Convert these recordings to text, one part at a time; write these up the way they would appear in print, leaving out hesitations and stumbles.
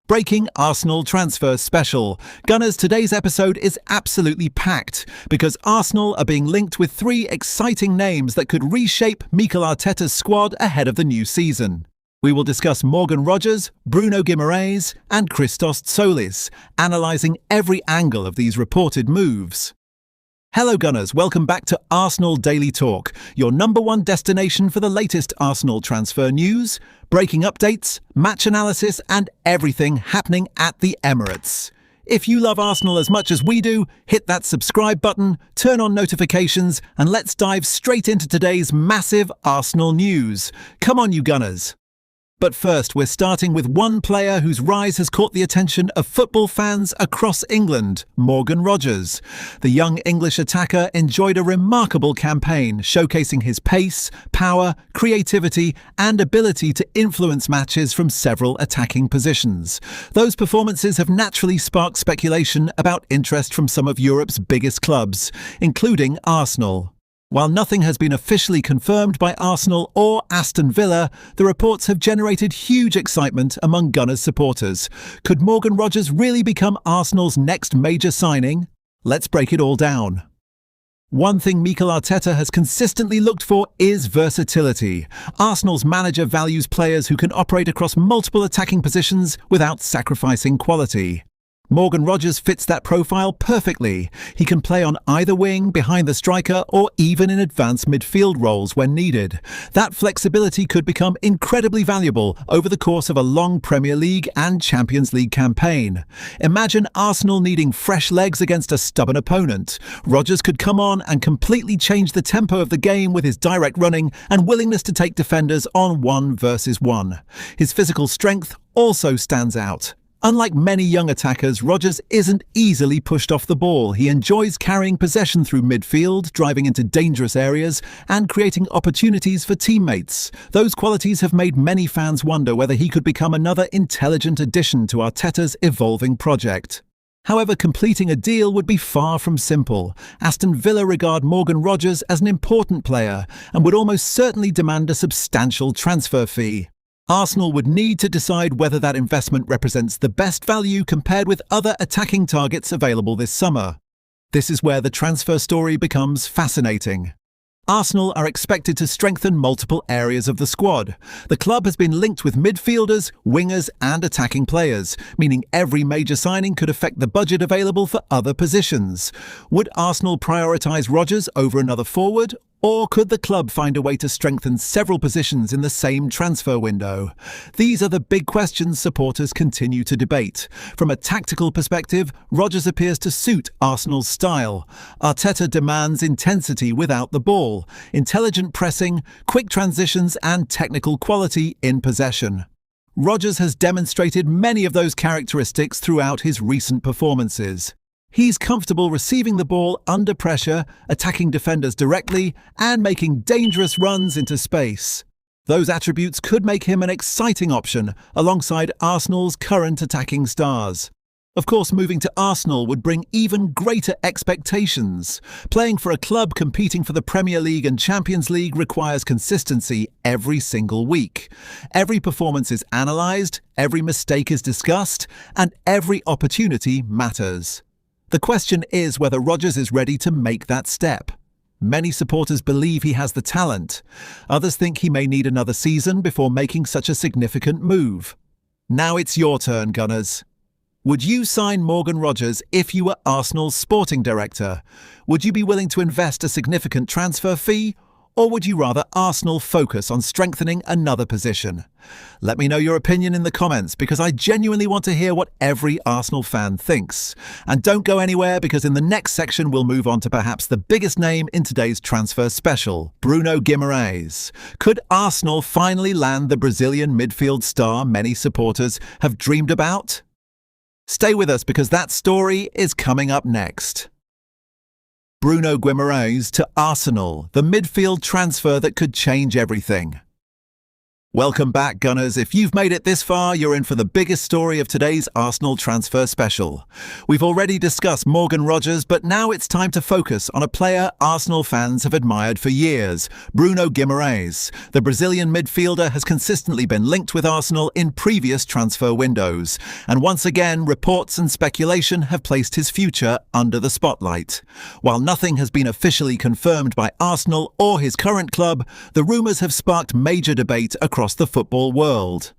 Breaking Arsenal transfer special. Gunners, today's episode is absolutely packed because Arsenal are being linked with three exciting names that could reshape Mikel Arteta's squad ahead of the new season. We will discuss Morgan Rogers, Bruno Guimarães and Christos Tzolis, analysing every angle of these reported moves. Hello Gunners, welcome back to Arsenal Daily Talk, your number one destination for the latest Arsenal transfer news, breaking updates, match analysis and everything happening at the Emirates. If you love Arsenal as much as we do, hit that subscribe button, turn on notifications and let's dive straight into today's massive Arsenal news. Come on you Gunners! But first, we're starting with one player whose rise has caught the attention of football fans across England, Morgan Rogers. The young English attacker enjoyed a remarkable campaign, showcasing his pace, power, creativity and ability to influence matches from several attacking positions. Those performances have naturally sparked speculation about interest from some of Europe's biggest clubs, including Arsenal. While nothing has been officially confirmed by Arsenal or Aston Villa, the reports have generated huge excitement among Gunners supporters. Could Morgan Rogers really become Arsenal's next major signing? Let's break it all down. One thing Mikel Arteta has consistently looked for is versatility. Arsenal's manager values players who can operate across multiple attacking positions without sacrificing quality. Morgan Rogers fits that profile perfectly. He can play on either wing, behind the striker, or even in advanced midfield roles when needed. That flexibility could become incredibly valuable over the course of a long Premier League and Champions League campaign. Imagine Arsenal needing fresh legs against a stubborn opponent. Rogers could come on and completely change the tempo of the game with his direct running and willingness to take defenders on 1 versus 1. His physical strength also stands out. Unlike many young attackers, Rogers isn't easily pushed off the ball. He enjoys carrying possession through midfield, driving into dangerous areas, and creating opportunities for teammates. Those qualities have made many fans wonder whether he could become another intelligent addition to Arteta's evolving project. However, completing a deal would be far from simple. Aston Villa regard Morgan Rogers as an important player and would almost certainly demand a substantial transfer fee. Arsenal would need to decide whether that investment represents the best value compared with other attacking targets available this summer. This is where the transfer story becomes fascinating. Arsenal are expected to strengthen multiple areas of the squad. The club has been linked with midfielders, wingers and attacking players, meaning every major signing could affect the budget available for other positions. Would Arsenal prioritise Rogers over another forward? Or could the club find a way to strengthen several positions in the same transfer window? These are the big questions supporters continue to debate. From a tactical perspective, Rogers appears to suit Arsenal's style. Arteta demands intensity without the ball, intelligent pressing, quick transitions and technical quality in possession. Rogers has demonstrated many of those characteristics throughout his recent performances. He's comfortable receiving the ball under pressure, attacking defenders directly, and making dangerous runs into space. Those attributes could make him an exciting option alongside Arsenal's current attacking stars. Of course, moving to Arsenal would bring even greater expectations. Playing for a club competing for the Premier League and Champions League requires consistency every single week. Every performance is analysed, every mistake is discussed, and every opportunity matters. The question is whether Rogers is ready to make that step. Many supporters believe he has the talent. Others think he may need another season before making such a significant move. Now it's your turn, Gunners. Would you sign Morgan Rogers if you were Arsenal's sporting director? Would you be willing to invest a significant transfer fee? Or would you rather Arsenal focus on strengthening another position? Let me know your opinion in the comments because I genuinely want to hear what every Arsenal fan thinks. And don't go anywhere because in the next section we'll move on to perhaps the biggest name in today's transfer special, Bruno Guimarães. Could Arsenal finally land the Brazilian midfield star many supporters have dreamed about? Stay with us because that story is coming up next. Bruno Guimarães to Arsenal, the midfield transfer that could change everything. Welcome back, Gunners. If you've made it this far, you're in for the biggest story of today's Arsenal transfer special. We've already discussed Morgan Rogers, but now it's time to focus on a player Arsenal fans have admired for years, Bruno Guimarães. The Brazilian midfielder has consistently been linked with Arsenal in previous transfer windows, and once again, reports and speculation have placed his future under the spotlight. While nothing has been officially confirmed by Arsenal or his current club, the rumours have sparked major debate across the football world.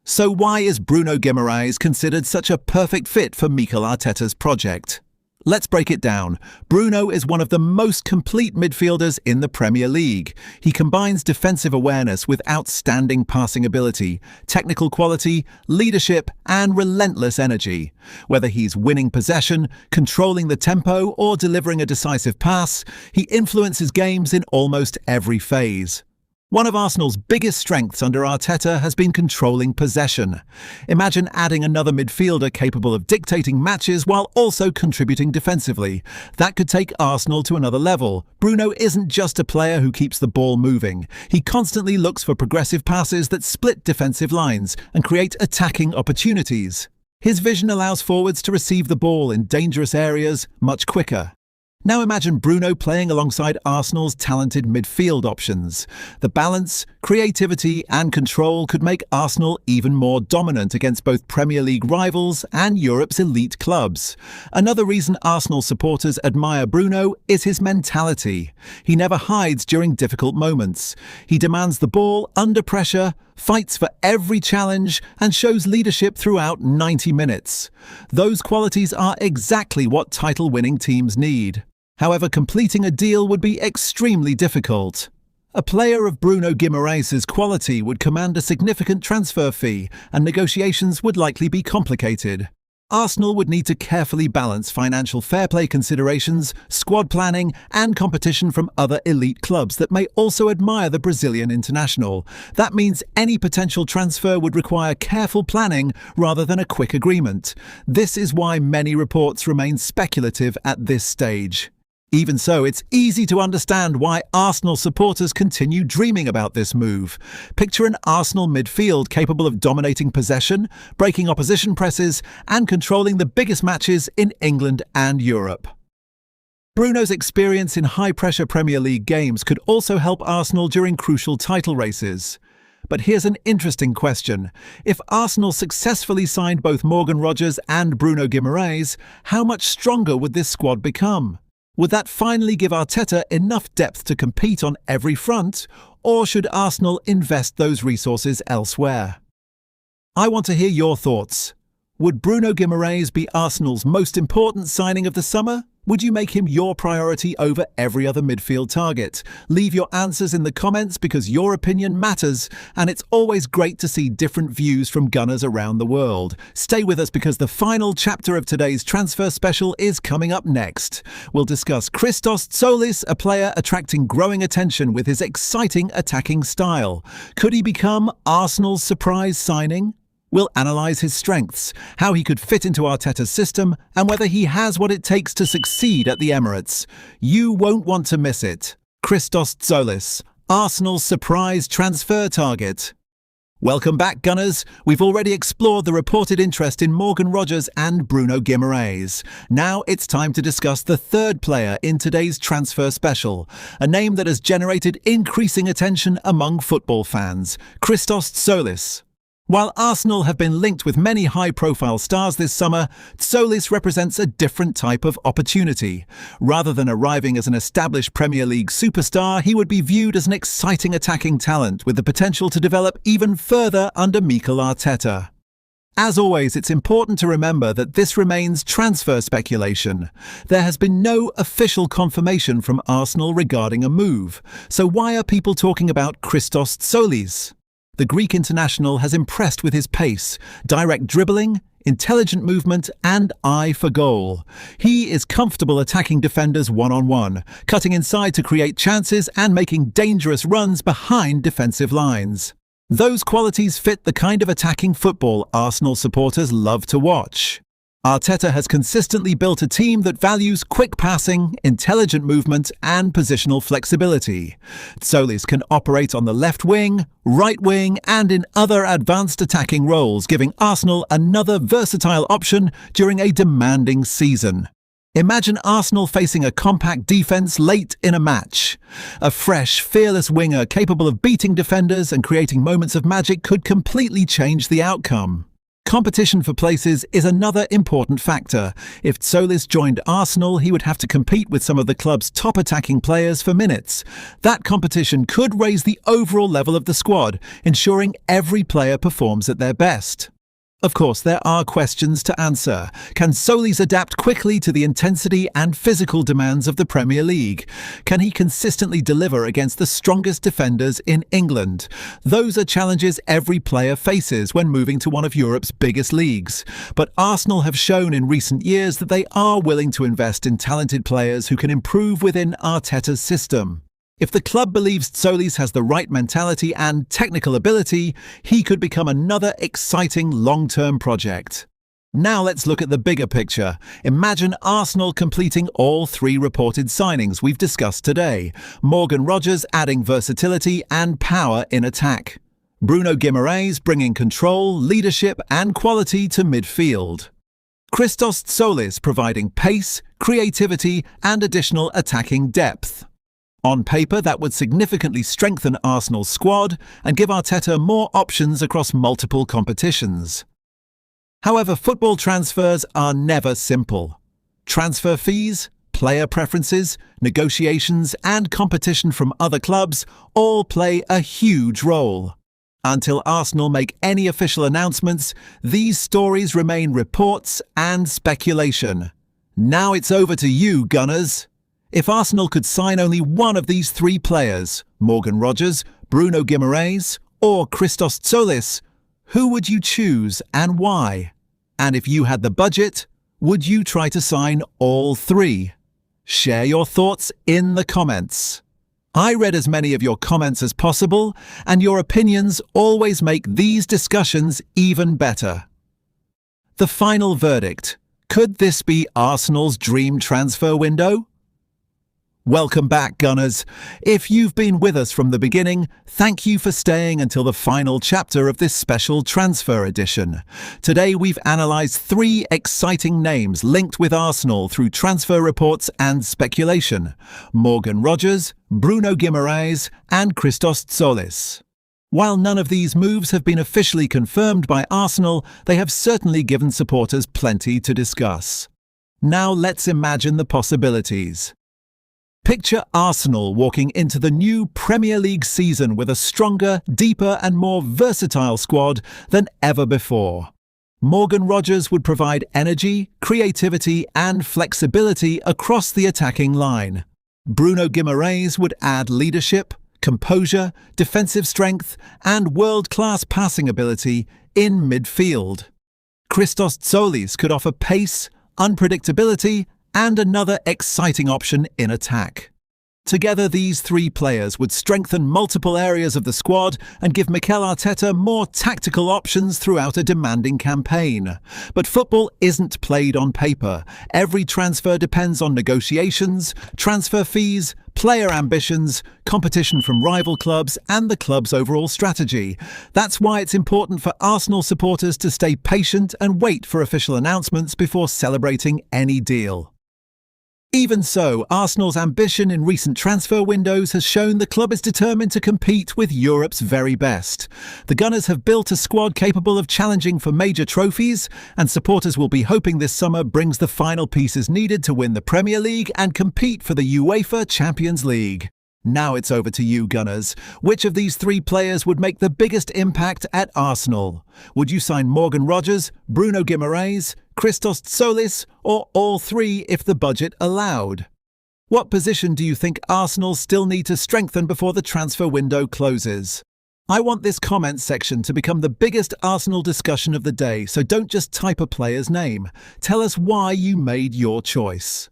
So why is Bruno Guimarães considered such a perfect fit for Mikel Arteta's project? Let's break it down. Bruno is one of the most complete midfielders in the Premier League. He combines defensive awareness with outstanding passing ability, technical quality, leadership, and relentless energy. Whether he's winning possession, controlling the tempo, or delivering a decisive pass, he influences games in almost every phase. One of Arsenal's biggest strengths under Arteta has been controlling possession. Imagine adding another midfielder capable of dictating matches while also contributing defensively. That could take Arsenal to another level. Bruno isn't just a player who keeps the ball moving. He constantly looks for progressive passes that split defensive lines and create attacking opportunities. His vision allows forwards to receive the ball in dangerous areas much quicker. Now imagine Bruno playing alongside Arsenal's talented midfield options. The balance, creativity and control could make Arsenal even more dominant against both Premier League rivals and Europe's elite clubs. Another reason Arsenal supporters admire Bruno is his mentality. He never hides during difficult moments. He demands the ball under pressure, fights for every challenge, and shows leadership throughout 90 minutes. Those qualities are exactly what title-winning teams need. However, completing a deal would be extremely difficult. A player of Bruno Guimarães' quality would command a significant transfer fee, and negotiations would likely be complicated. Arsenal would need to carefully balance financial fair play considerations, squad planning, and competition from other elite clubs that may also admire the Brazilian international. That means any potential transfer would require careful planning rather than a quick agreement. This is why many reports remain speculative at this stage. Even so, it's easy to understand why Arsenal supporters continue dreaming about this move. Picture an Arsenal midfield capable of dominating possession, breaking opposition presses, and controlling the biggest matches in England and Europe. Bruno's experience in high-pressure Premier League games could also help Arsenal during crucial title races. But here's an interesting question. If Arsenal successfully signed both Morgan Rogers and Bruno Guimarães, how much stronger would this squad become? Would that finally give Arteta enough depth to compete on every front, or should Arsenal invest those resources elsewhere? I want to hear your thoughts. Would Bruno Guimarães be Arsenal's most important signing of the summer? Would you make him your priority over every other midfield target? Leave your answers in the comments because your opinion matters, and it's always great to see different views from Gunners around the world. Stay with us because the final chapter of today's transfer special is coming up next. We'll discuss Christos Tzolis, a player attracting growing attention with his exciting attacking style. Could he become Arsenal's surprise signing? We'll analyse his strengths, how he could fit into Arteta's system, and whether he has what it takes to succeed at the Emirates. You won't want to miss it. Christos Tzolis, Arsenal's surprise transfer target. Welcome back, Gunners. We've already explored the reported interest in Morgan Rogers and Bruno Guimarães. Now it's time to discuss the third player in today's transfer special, a name that has generated increasing attention among football fans, Christos Tzolis. While Arsenal have been linked with many high-profile stars this summer, Tzolis represents a different type of opportunity. Rather than arriving as an established Premier League superstar, he would be viewed as an exciting attacking talent with the potential to develop even further under Mikel Arteta. As always, it's important to remember that this remains transfer speculation. There has been no official confirmation from Arsenal regarding a move. So why are people talking about Christos Tzolis? The Greek international has impressed with his pace, direct dribbling, intelligent movement, and eye for goal. He is comfortable attacking defenders one-on-one, cutting inside to create chances and making dangerous runs behind defensive lines. Those qualities fit the kind of attacking football Arsenal supporters love to watch. Arteta has consistently built a team that values quick passing, intelligent movement, and positional flexibility. Tzolis can operate on the left wing, right wing, and in other advanced attacking roles, giving Arsenal another versatile option during a demanding season. Imagine Arsenal facing a compact defence late in a match. A fresh, fearless winger capable of beating defenders and creating moments of magic could completely change the outcome. Competition for places is another important factor. If Tzolis joined Arsenal, he would have to compete with some of the club's top attacking players for minutes. That competition could raise the overall level of the squad, ensuring every player performs at their best. Of course, there are questions to answer. Can Tzolis adapt quickly to the intensity and physical demands of the Premier League? Can he consistently deliver against the strongest defenders in England? Those are challenges every player faces when moving to one of Europe's biggest leagues. But Arsenal have shown in recent years that they are willing to invest in talented players who can improve within Arteta's system. If the club believes Tzolis has the right mentality and technical ability, he could become another exciting long-term project. Now let's look at the bigger picture. Imagine Arsenal completing all three reported signings we've discussed today. Morgan Rogers adding versatility and power in attack. Bruno Guimarães bringing control, leadership and quality to midfield. Christos Tzolis providing pace, creativity and additional attacking depth. On paper, that would significantly strengthen Arsenal's squad and give Arteta more options across multiple competitions. However, football transfers are never simple. Transfer fees, player preferences, negotiations, and competition from other clubs all play a huge role. Until Arsenal make any official announcements, these stories remain reports and speculation. Now it's over to you, Gunners. If Arsenal could sign only one of these three players, Morgan Rogers, Bruno Guimarães, or Christos Tzolis, who would you choose and why? And if you had the budget, would you try to sign all three? Share your thoughts in the comments. I read as many of your comments as possible, and your opinions always make these discussions even better. The final verdict. Could this be Arsenal's dream transfer window? Welcome back, Gunners. If you've been with us from the beginning, thank you for staying until the final chapter of this special transfer edition. Today we've analysed three exciting names linked with Arsenal through transfer reports and speculation: Morgan Rogers, Bruno Guimarães and Christos Tzolis. While none of these moves have been officially confirmed by Arsenal, they have certainly given supporters plenty to discuss. Now let's imagine the possibilities. Picture Arsenal walking into the new Premier League season with a stronger, deeper and more versatile squad than ever before. Morgan Rogers would provide energy, creativity and flexibility across the attacking line. Bruno Guimarães would add leadership, composure, defensive strength and world-class passing ability in midfield. Christos Tzolis could offer pace, unpredictability and another exciting option in attack. Together, these three players would strengthen multiple areas of the squad and give Mikel Arteta more tactical options throughout a demanding campaign. But football isn't played on paper. Every transfer depends on negotiations, transfer fees, player ambitions, competition from rival clubs and the club's overall strategy. That's why it's important for Arsenal supporters to stay patient and wait for official announcements before celebrating any deal. Even so, Arsenal's ambition in recent transfer windows has shown the club is determined to compete with Europe's very best. The Gunners have built a squad capable of challenging for major trophies, and supporters will be hoping this summer brings the final pieces needed to win the Premier League and compete for the UEFA Champions League. Now it's over to you, Gunners. Which of these three players would make the biggest impact at Arsenal? Would you sign Morgan Rogers, Bruno Guimarães, Christos Tzolis, or all three if the budget allowed? What position do you think Arsenal still need to strengthen before the transfer window closes? I want this comment section to become the biggest Arsenal discussion of the day, so don't just type a player's name. Tell us why you made your choice.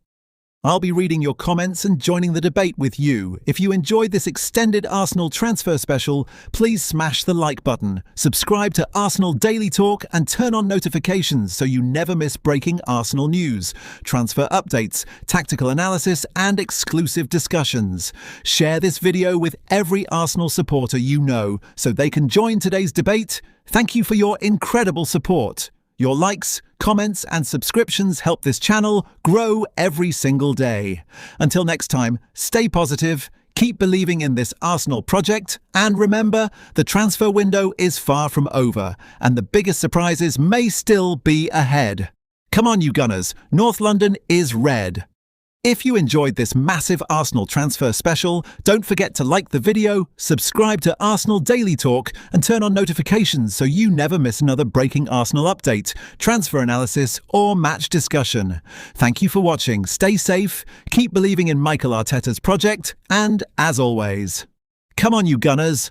I'll be reading your comments and joining the debate with you. If you enjoyed this extended Arsenal transfer special, please smash the like button, subscribe to Arsenal Daily Talk and turn on notifications so you never miss breaking Arsenal news, transfer updates, tactical analysis and exclusive discussions. Share this video with every Arsenal supporter you know so they can join today's debate. Thank you for your incredible support. Your likes, comments and subscriptions help this channel grow every single day. Until next time, stay positive, keep believing in this Arsenal project, and remember, the transfer window is far from over, and the biggest surprises may still be ahead. Come on, you Gunners, North London is red. If you enjoyed this massive Arsenal transfer special, don't forget to like the video, subscribe to Arsenal Daily Talk, and turn on notifications so you never miss another breaking Arsenal update, transfer analysis, or match discussion. Thank you for watching, stay safe, keep believing in Mikel Arteta's project, and as always, come on you Gunners!